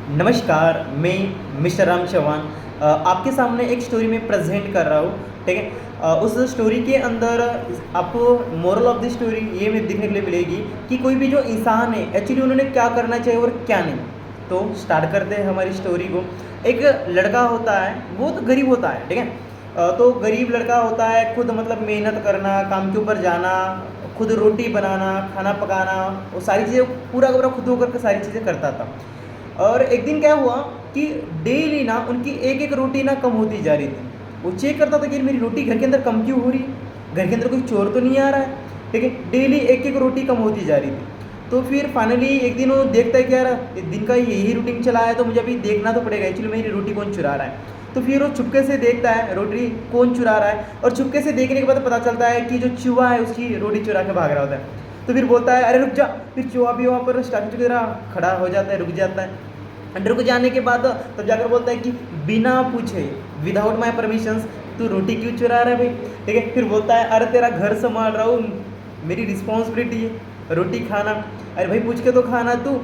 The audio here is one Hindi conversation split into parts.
नमस्कार, मैं मिस्टर राम चौहान आपके सामने एक स्टोरी में प्रेज़ेंट कर रहा हूँ, ठीक है? उस स्टोरी के अंदर आपको मोरल ऑफ़ द स्टोरी ये में देखने के लिए मिलेगी कि कोई भी जो इंसान है, एक्चुअली उन्होंने क्या करना चाहिए और क्या नहीं। तो स्टार्ट करते हैं हमारी स्टोरी को। एक लड़का होता है, बहुत गरीब होता है, ठीक है? तो गरीब लड़का होता है, खुद मतलब मेहनत करना, काम के ऊपर जाना, खुद रोटी बनाना, खाना पकाना, वो सारी चीज़ें पूरा का पूरा खुद होकर के सारी चीज़ें करता था। और एक दिन क्या हुआ कि डेली ना उनकी एक-एक रोटी ना कम होती जा रही थी। वो चेक करता था कि मेरी रोटी घर के अंदर कम क्यों हो रही है? घर के अंदर कोई चोर तो नहीं आ रहा है? ठीक है? डेली एक-एक रोटी कम होती जा रही थी। तो फिर फाइनली एक दिन वो देखता है कि यार ये दिन का यही रूटीन चला है तो मुझे अभी देखना तो पड़ेगा एक्चुअली मेरी रोटी कौन चुरा रहा है। तो फिर वो चुपके से देखता है रोटी कौन चुरा रहा है और चुपके से देखने के बाद पता चलता है कि जो चूहा है उसकी रोटी चुरा के भाग रहा होता है। तो फिर बोलता है अरे रुक जा! फिर चूहा भी वहाँ पर स्टैचू की तरह खड़ा हो जाता है, रुक जाता है। अंडर को जाने के बाद तब जाकर बोलता है कि बिना पूछे विदाउट माय परमिशंस तू रोटी क्यों चुरा रहा है भाई? ठीक है? फिर बोलता है अरे तेरा घर संभाल रहा हूँ, मेरी रिस्पॉन्सिबिलिटी है रोटी खाना। अरे भाई पूछ के तो खाना तू,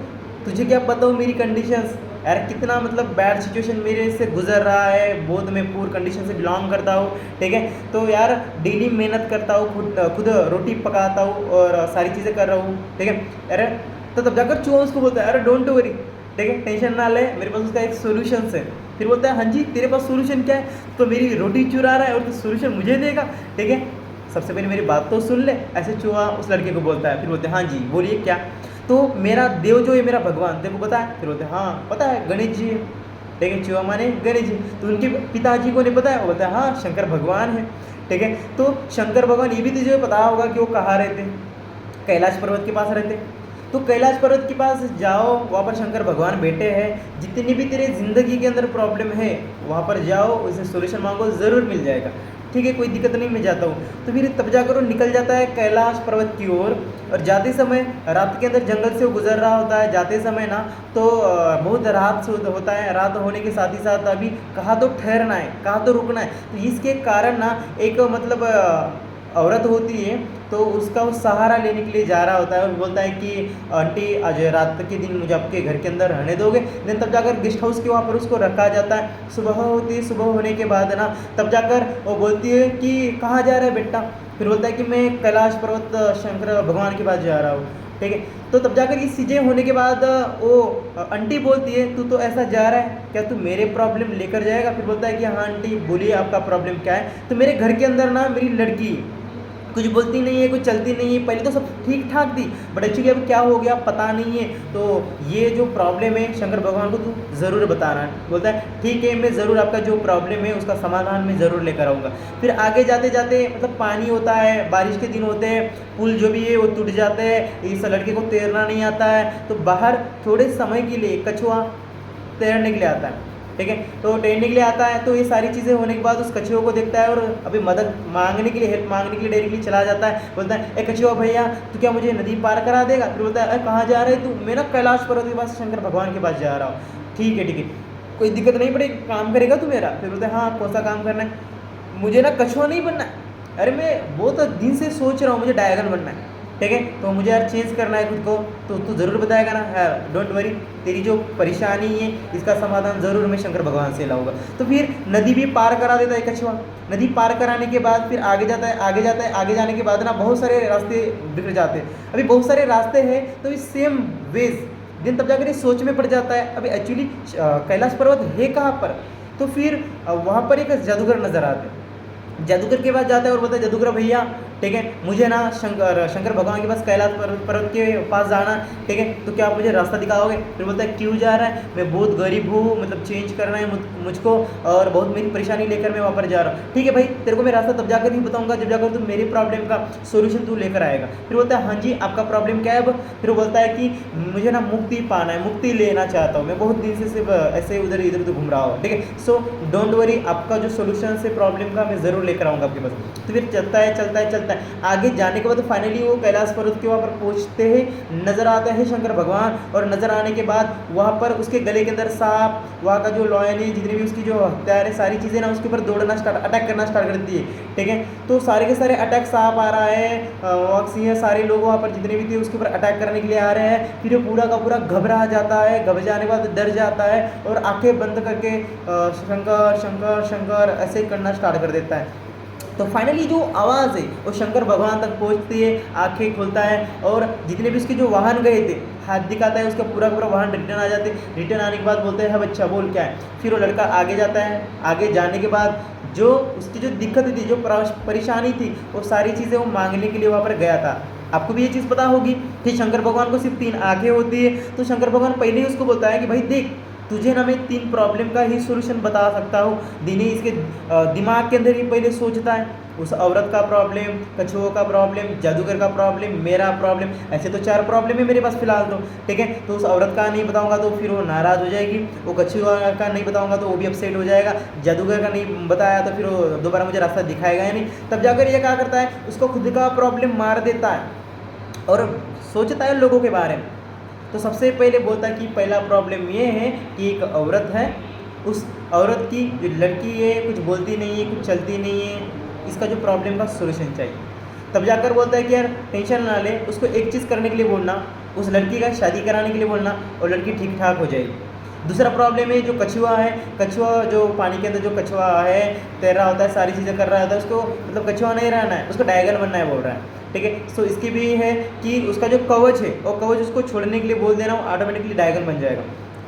तुझे क्या पता हो मेरी कंडीशंस? यार कितना मतलब बैड सिचुएशन मेरे से गुजर रहा है, बहुत मैं पुअर कंडीशन से बिलोंग करता हूँ, ठीक है? तो यार डेली मेहनत करता हूँ, खुद खुद रोटी पकाता हूँ और सारी चीज़ें कर रहा हूँ, ठीक है? अरे तो तब जाकर चूहा उसको बोलता है अरे डोंट वरी, ठीक है, टेंशन ना ले, मेरे पास उसका एक सॉल्यूशन है। फिर बोलता है हाँ जी तेरे पास सॉल्यूशन क्या है? तो मेरी रोटी चुरा रहा है और तू सॉल्यूशन मुझे देगा, ठीक है? सबसे पहले मेरी बात तो सुन ले, ऐसे चूहा उस लड़के को बोलता है। फिर बोलते हैं हाँ जी बोलिए क्या? तो मेरा देव जो है मेरा भगवान तेरे को पता है? फिर बोलते हैं हाँ पता है गणेश जी है, ठीक है? चूहा माने गणेश जी। तो उनके पिताजी को नहीं पता है? वो बोलता है हाँ शंकर भगवान है, ठीक है? तो शंकर भगवान ये भी तुझे पता होगा कि वो कहाँ रहते? कैलाश पर्वत के पास रहते। तो कैलाश पर्वत के पास जाओ, वहाँ पर शंकर भगवान बैठे हैं, जितनी भी तेरे ज़िंदगी के अंदर प्रॉब्लम है वहाँ पर जाओ, उससे सॉल्यूशन मांगो, ज़रूर मिल जाएगा, ठीक है? कोई दिक्कत नहीं, मैं जाता हूँ। तो फिर तब जाकर वो निकल जाता है कैलाश पर्वत की ओर। और जाते समय रात के अंदर जंगल से वो गुजर रहा होता है, जाते समय ना तो बहुत रात से होता है, रात होने के साथ ही साथ अभी कहाँ तो ठहरना है, कहाँ तो रुकना है। तो इसके कारण ना एक मतलब औरत होती है, तो उसका वो सहारा लेने के लिए जा रहा होता है और बोलता है कि आंटी आज रात के दिन मुझे आपके घर के अंदर रहने दोगे? देन तब जाकर गेस्ट हाउस के वहाँ पर उसको रखा जाता है। सुबह होती है, सुबह होने के बाद ना तब जाकर वो बोलती है कि कहाँ जा रहा है बेटा? फिर बोलता है कि मैं कैलाश पर्वत शंकर भगवान के पास जा रहा हूँ, ठीक है? तो तब जाकर ये चीज़ें होने के बाद वो आंटी बोलती है तू तो ऐसा जा रहा है, क्या तू मेरे प्रॉब्लम लेकर जाएगा? फिर बोलता है कि हाँ आंटी बोलिए आपका प्रॉब्लम क्या है? तो मेरे घर के अंदर ना मेरी लड़की कुछ बोलती नहीं है, कुछ चलती नहीं है, पहले तो सब ठीक-ठाक थी, बट एक्चुअली अब क्या हो गया पता नहीं है। तो ये जो प्रॉब्लम है शंकर भगवान को तू ज़रूर बताना है। बोलता है ठीक है मैं ज़रूर आपका जो प्रॉब्लम है उसका समाधान मैं ज़रूर लेकर आऊँगा। फिर आगे जाते-जाते मतलब पानी होता है, बारिश के दिन होते हैं, पुल जो भी है वो टूट जाते हैं, इस लड़के को तैरना नहीं आता है, तो बाहर थोड़े समय के लिए कछुआ तैरने के लिए आता है, ठीक है? तो तैरने के लिए आता है, तो ये सारी चीज़ें होने के बाद उस कछुए को देखता है और अभी मदद मांगने के लिए, हेल्प मांगने के लिए डायरेक्टली चला जाता है। बोलता है ए कछुआ भैया तू क्या मुझे नदी पार करा देगा? फिर बोलता है अरे कहाँ जा रहे तू? मैं ना कैलाश पर्वत के पास शंकर भगवान के पास जा रहा हूँ। ठीक है ठीक है, कोई दिक्कत नहीं पड़ेगी, काम करेगा तू मेरा? फिर बोलता है हाँ कौन सा काम करना है? मुझे ना कछुआ नहीं बनना है, अरे मैं बहुत दिन से सोच रहा हूँ मुझे ड्रैगन बनना है, ठीक है? तो मुझे यार चेंज करना है खुद को, तो तू ज़रूर बताएगा ना? हाँ डोंट वरी, तेरी जो परेशानी है इसका समाधान ज़रूर मैं शंकर भगवान से लाऊंगा। तो फिर नदी भी पार करा देता है कछुआ। नदी पार कराने के बाद फिर आगे जाता है, आगे जाता है, आगे जाने के बाद ना बहुत सारे रास्ते बिखर जाते हैं। अभी बहुत सारे रास्ते हैं तो इस सेम वेज दिन तब जाकर ये सोच में पड़ जाता है अभी एक्चुअली कैलाश पर्वत है कहाँ पर? तो फिर वहाँ पर एक जादूगर नज़र आते हैं। जादूगर के पास जाता है और बोलता है जादूगर भैया ठीक है मुझे ना शंकर भगवान के पास कैलाश पर्वत के पास जाना, ठीक है? तो क्या आप मुझे रास्ता दिखाओगे? फिर बोलता है क्यों जा रहा है? मैं बहुत गरीब हूँ, मतलब चेंज करना है मुझको और बहुत मेरी परेशानी लेकर मैं वहाँ पर जा रहा हूँ। ठीक है भाई तेरे को मैं रास्ता तब जाकर नहीं बताऊँगा जब जाकर तू मेरे प्रॉब्लम का सोल्यूशन तू लेकर आएगा। फिर बोलता है हाँ जी आपका प्रॉब्लम क्या है अब? फिर वो बोलता है कि मुझे ना मुक्ति पाना है, मुक्ति लेना चाहता हूँ, मैं बहुत दिन से सिर्फ ऐसे उधर इधर उधर घूम रहा हूँ, ठीक है? सो डोंट वरी आपका जो सोल्यूशन है प्रॉब्लम का मैं ज़रूर लेकर आऊँगा आपके पास। तो फिर चलता है चलता है चलता देता है। आगे जाने के बाद फाइनली वो कैलाश पर्वत के वहाँ पर पहुँचते हैं, नज़र आता है शंकर भगवान, और नज़र आने के बाद वहाँ पर उसके गले के अंदर सांप, वहाँ का जो लॉयन है, जितनी भी उसकी जो हथियार है, सारी चीज़ें ना उसके ऊपर दौड़ना स्टार्ट, अटैक करना स्टार्ट कर देती है, ठीक है। तो सारे के सारे अटैक, सांप आ रहा है, वहाँ सिंह, सारे लोग वहाँ पर जितने भी थे उसके ऊपर अटैक करने के लिए आ रहे हैं। फिर वो पूरा का पूरा घबरा जाता है, घबरा जाने के बाद डर जाता है और आंखें बंद करके शंकर शंकर शंकर ऐसे करना स्टार्ट कर देता है। तो फाइनली जो आवाज़ है वो शंकर भगवान तक पहुंचती है, आंखें खोलता है और जितने भी उसके जो वाहन गए थे, हाथ दिखाता है, उसका पूरा पूरा वाहन रिटर्न आ जाते हैं। रिटर्न आने के बाद बोलते हैं, हाँ बच्चा बोल क्या है। फिर वो लड़का आगे जाता है। आगे जाने के बाद जो उसकी जो दिक्कत थी, जो परेशानी थी, वो सारी चीज़ें वो मांगने के लिए वहाँ पर गया था। आपको भी ये चीज़ पता होगी कि शंकर भगवान को सिर्फ 3 आंखें होती है। तो शंकर भगवान पहले ही उसको बोलता है कि भाई देख, तुझे ना मैं 3 प्रॉब्लम का ही सोल्यूशन बता सकता हूँ। दिने इसके दिमाग के अंदर ही पहले सोचता है, उस औरत का प्रॉब्लम, कछुओं का प्रॉब्लम, जादूगर का प्रॉब्लम, मेरा प्रॉब्लम, ऐसे तो 4 प्रॉब्लम है मेरे पास फिलहाल तो, ठीक है। तो उस औरत का नहीं बताऊंगा तो फिर वो नाराज़ हो जाएगी, वो कछुआ का नहीं बताऊंगा तो वो भी अपसेट हो जाएगा, जादूगर का नहीं बताया तो फिर वो दोबारा मुझे रास्ता दिखाएगा ही नहीं। तब जाकर ये क्या करता है, उसको खुद का प्रॉब्लम मार देता है और सोचता है लोगों के बारे में। तो सबसे पहले बोलता है कि पहला प्रॉब्लम ये है कि एक औरत है, उस औरत की जो लड़की है कुछ बोलती नहीं है, कुछ चलती नहीं है, इसका जो प्रॉब्लम का सोल्यूशन चाहिए। तब जाकर बोलता है कि यार टेंशन ना ले, उसको एक चीज़ करने के लिए बोलना, उस लड़की का शादी कराने के लिए बोलना और लड़की ठीक ठाक हो जाएगी। दूसरा प्रॉब्लम है जो कछुआ है, कछुआ जो पानी के अंदर जो कछुआ है, तैर रहा होता है, सारी चीज़ें कर रहा होता है, उसको मतलब कछुआ नहीं रहना है, उसको डायगन बनना है बोल रहा है, ठीक है। सो इसकी भी है कि उसका जो कवच है वो कवच उसको छोड़ने के लिए बोल देना, वो ऑटोमेटिकली डायगन बन जाएगा।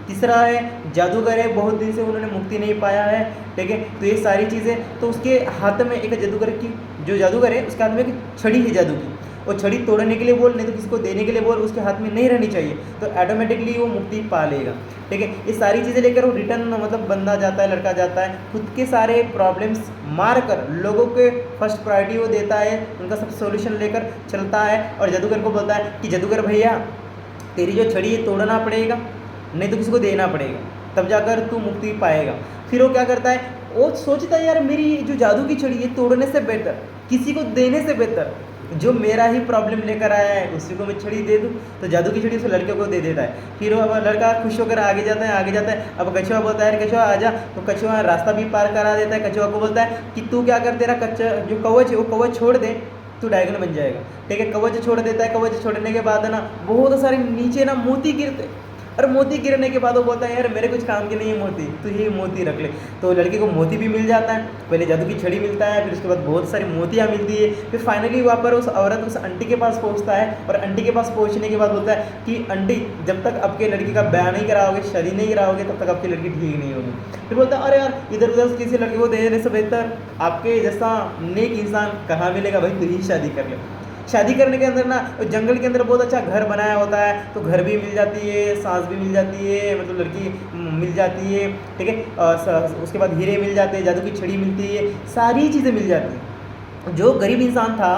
तीसरा है जादूगर है, बहुत दिन से उन्होंने मुक्ति नहीं पाया है, ठीक है। तो ये सारी चीज़ें, तो उसके हाथ में एक जादूगर की, जो जादूगर है उसके हाथ में एक छड़ी है जादू की, वो छड़ी तोड़ने के लिए बोल, नहीं तो किसी को देने के लिए बोल, उसके हाथ में नहीं रहनी चाहिए, तो ऑटोमेटिकली वो मुक्ति पा लेगा, ठीक है। ये सारी चीज़ें लेकर वो रिटर्न मतलब बंदा जाता है, लड़का जाता है, खुद के सारे प्रॉब्लम्स मार कर लोगों के फर्स्ट प्रायोरिटी वो देता है, उनका सब सोल्यूशन लेकर चलता है और जादूगर को बोलता है कि जादूगर भैया तेरी जो छड़ी है तोड़ना पड़ेगा, नहीं तो किसी को देना पड़ेगा, तब जाकर तू मुक्ति पाएगा। फिर वो क्या करता है, वो सोचता है यार मेरी जो जादू की छड़ी है तोड़ने से बेहतर, किसी को देने से बेहतर, जो मेरा ही प्रॉब्लम लेकर आया है उसी को मैं छड़ी दे दूँ, तो जादू की छड़ी उस लड़के को दे देता है। फिर वो लड़का खुश होकर आगे जाता है, आगे जाता है। अब कछुआ बोलता है कछुआ आजा, तो कछुआ रास्ता भी पार करा देता है। कछुआ को बोलता है कि तू क्या कर, तेरा कच्चा जो कवच है वो कवच छोड़ दे, तू डायगन बन जाएगा, ठीक है। कवच छोड़ देता है, कवच छोड़ने के बाद है ना बहुत सारे नीचे ना मोती गिरते, और मोती गिरने के बाद वो बोलता है यार मेरे कुछ काम के नहीं है मोती, तो ये मोती रख ले। तो लड़के को मोती भी मिल जाता है, पहले जादू की छड़ी मिलता है, फिर उसके बाद बहुत सारी मोतियाँ मिलती है। फिर फाइनली वहाँ पर उस औरत उस आंटी के पास पहुँचता है और आंटी के पास पहुँचने के बाद बोलता है कि आंटी जब तक आपके लड़की का ब्याह नहीं कराओगे, शादी नहीं कराओगे, तब तक आपकी लड़की ठीक नहीं होगी। फिर बोलता है अरे यार इधर उधर किसी लड़के को दे देने से बेहतर आपके जैसा नेक इंसान कहाँ मिलेगा भाई, तू ही शादी कर ले। शादी करने के अंदर ना जंगल के अंदर बहुत अच्छा घर बनाया होता है, तो घर भी मिल जाती है, सांस भी मिल जाती है, मतलब लड़की मिल जाती है, ठीक है। उसके बाद हीरे मिल जाते हैं, जादू की छड़ी मिलती है, सारी चीज़ें मिल जाती हैं। जो गरीब इंसान था,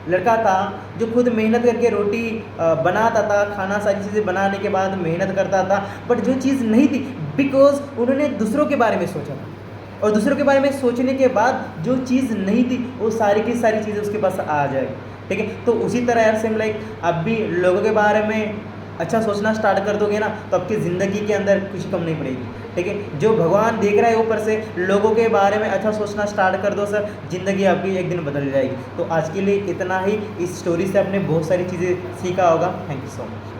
लड़का था, जो खुद मेहनत करके रोटी बनाता था, खाना सारी चीज़ें बनाने के बाद मेहनत करता था, बट जो चीज़ नहीं थी बिकॉज उन्होंने दूसरों के बारे में सोचा था, और दूसरों के बारे में सोचने के बाद जो चीज़ नहीं थी वो सारी की सारी चीज़ें उसके पास आ जाएगी, ठीक है। तो उसी तरह यार सेम लाइक आप भी लोगों के बारे में अच्छा सोचना स्टार्ट कर दोगे ना, तो आपकी ज़िंदगी के अंदर कुछ कम नहीं पड़ेगी, ठीक है। जो भगवान देख रहा है ऊपर से, लोगों के बारे में अच्छा सोचना स्टार्ट कर दो सर, ज़िंदगी आपकी एक दिन बदल जाएगी। तो आज के लिए इतना ही। इस स्टोरी से आपने बहुत सारी चीज़ें सीखा होगा। Thank you so much.